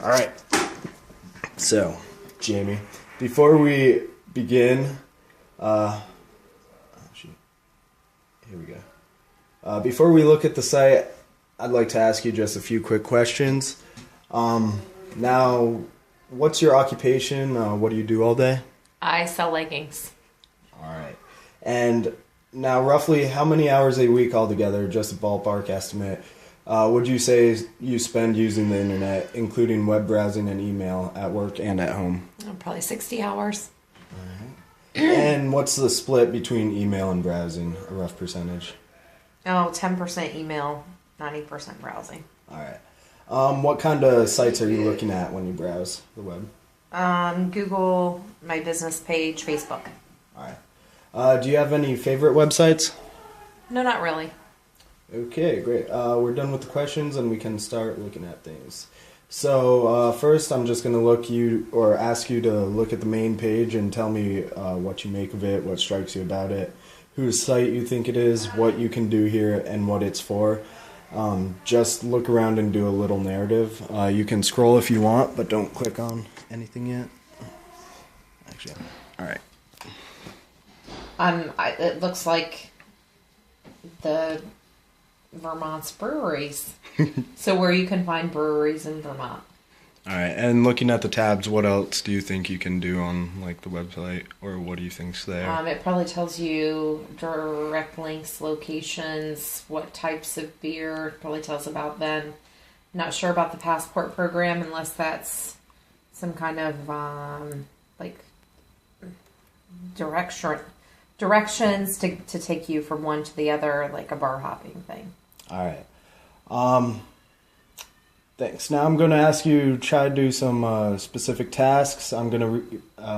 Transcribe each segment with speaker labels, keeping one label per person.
Speaker 1: All right. So, Jamie, before we begin, shoot. Here we go. Before we look at the site, I'd like to ask you just a few quick questions. Now, what's your occupation? What do you do all day?
Speaker 2: I sell leggings.
Speaker 1: All right. And now, roughly how many hours a week altogether, just a ballpark estimate, would you say you spend using the internet, including web browsing and email at work and at home?
Speaker 2: Probably 60 hours.
Speaker 1: All right. And what's the split between email and browsing, a rough percentage?
Speaker 2: 10% email, 90% browsing.
Speaker 1: All right. What kind of sites are you looking at when you browse the web?
Speaker 2: Google, my business page, Facebook.
Speaker 1: All right. Do you have any favorite websites?
Speaker 2: No, not really.
Speaker 1: Okay, great. We're done with the questions and we can start looking at things. So first I'm just going to ask you to look at the main page and tell me what you make of it, what strikes you about it, whose site you think it is, what you can do here, and what it's for. Just look around and do a little narrative. You can scroll if you want, but don't click on anything yet. Actually, all right.
Speaker 2: It looks like the Vermont's breweries. So where you can find breweries in Vermont.
Speaker 1: All right, and looking at the tabs, what else do you think you can do on like the website, or what do you think's there?
Speaker 2: It probably tells you direct links, locations, what types of beer. It probably tells about them. Not sure about the passport program unless that's some kind of directions to take you from one to the other, like a bar hopping thing.
Speaker 1: All right. Thanks. Now I'm going to ask you to try to do some specific tasks. I'm going to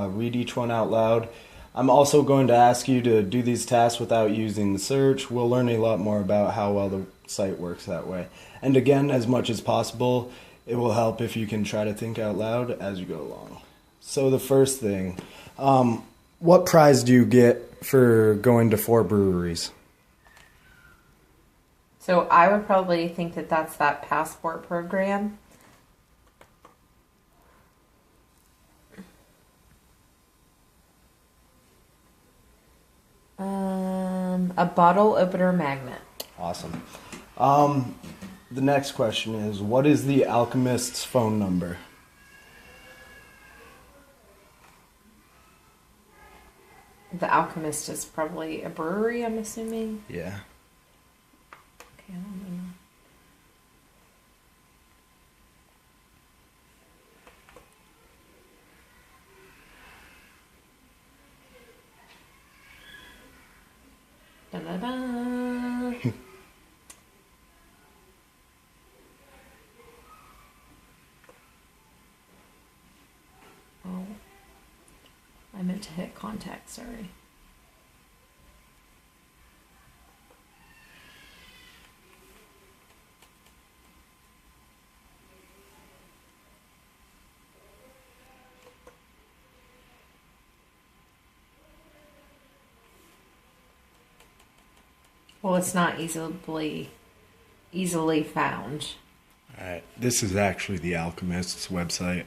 Speaker 1: read each one out loud. I'm also going to ask you to do these tasks without using the search. We'll learn a lot more about how well the site works that way. And again, as much as possible, it will help if you can try to think out loud as you go along. So the first thing, what prize do you get for going to 4 breweries?
Speaker 2: So I would probably think that's that passport program. A bottle opener magnet.
Speaker 1: Awesome. The next question is, what is the Alchemist's phone number?
Speaker 2: The Alchemist is probably a brewery, I'm assuming.
Speaker 1: Yeah.
Speaker 2: Okay, I don't know. Da-da-da. Oh, I meant to hit contact, sorry. Well, it's not easily found.
Speaker 1: All right. This is actually the Alchemist's website.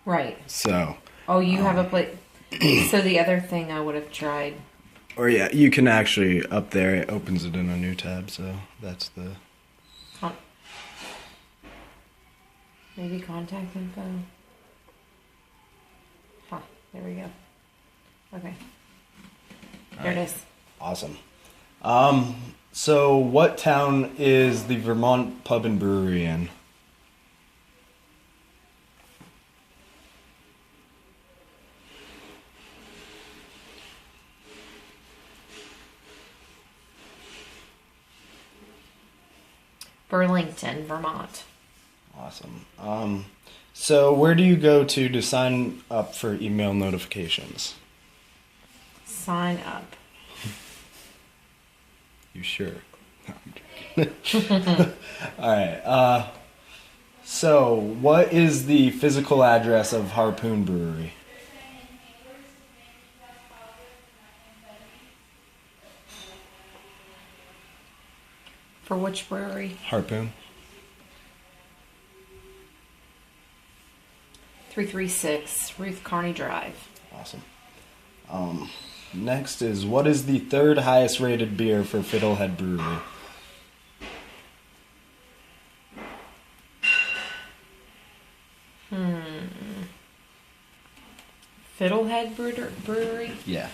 Speaker 2: Right.
Speaker 1: So.
Speaker 2: Oh, you have a place. So the other thing I would have tried.
Speaker 1: Or yeah, you can actually, up there, it opens it in a new tab, so that's the...
Speaker 2: Maybe contact info. Huh, there we go. Okay. There it is.
Speaker 1: Awesome. So what town is the Vermont Pub and Brewery in?
Speaker 2: Burlington, Vermont.
Speaker 1: Awesome. So where do you go to sign up for email notifications?
Speaker 2: Sign up.
Speaker 1: You sure? No, I'm joking. All right. So what is the physical address of Harpoon Brewery?
Speaker 2: For which brewery?
Speaker 1: Harpoon.
Speaker 2: 336 Ruth Carney Drive.
Speaker 1: Awesome. Next is, what is the third highest rated beer for Fiddlehead Brewery?
Speaker 2: Fiddlehead Brewery?
Speaker 1: Yeah.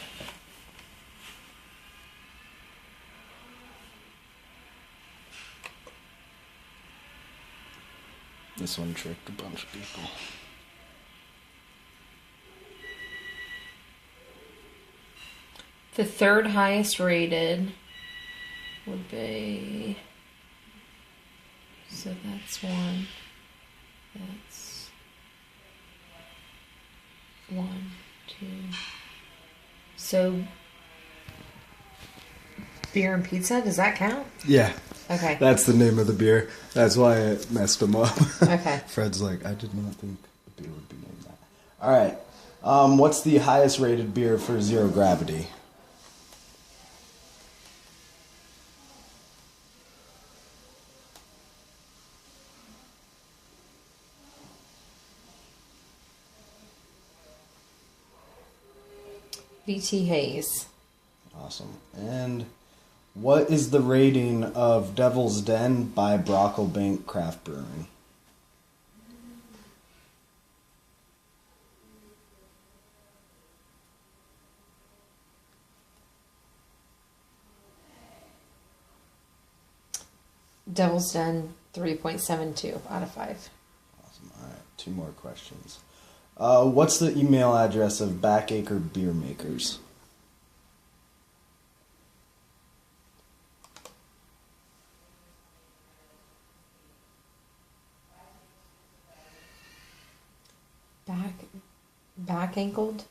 Speaker 1: This one tricked a bunch of people.
Speaker 2: The third highest rated would be... So that's one. That's... 1, 2... So... Beer and pizza, does that count?
Speaker 1: Yeah.
Speaker 2: Okay.
Speaker 1: That's the name of the beer. That's why it messed him up.
Speaker 2: Okay.
Speaker 1: Fred's like, I did not think the beer would be named that. Alright. What's the highest rated beer for Zero Gravity?
Speaker 2: VT Hayes.
Speaker 1: Awesome. And what is the rating of Devil's Den by Brocklebank Craft Brewing?
Speaker 2: Devil's Den, 3.72 out of 5.
Speaker 1: Awesome. All right, 2 more questions. What's the email address of Backacre Beer Makers?
Speaker 2: Back-ankled?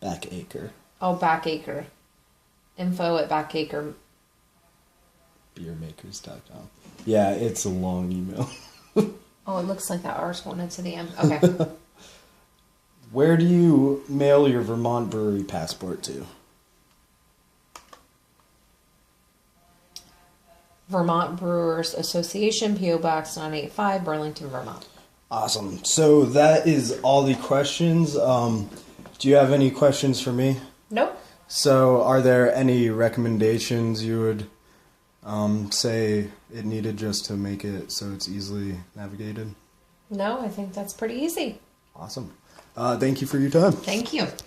Speaker 1: Backacre.
Speaker 2: Oh, Backacre. Info at Backacre.
Speaker 1: Beermakers.com. Yeah, it's a long email.
Speaker 2: Oh, it looks like that R's going into the M. Okay.
Speaker 1: Where do you mail your Vermont Brewery passport to?
Speaker 2: Vermont Brewers Association, P.O. Box 985, Burlington, Vermont.
Speaker 1: Awesome. So that is all the questions. Do you have any questions for me?
Speaker 2: Nope.
Speaker 1: So are there any recommendations you would say it needed just to make it so it's easily navigated?
Speaker 2: No, I think that's pretty easy.
Speaker 1: Awesome. Thank you for your time.
Speaker 2: Thank you.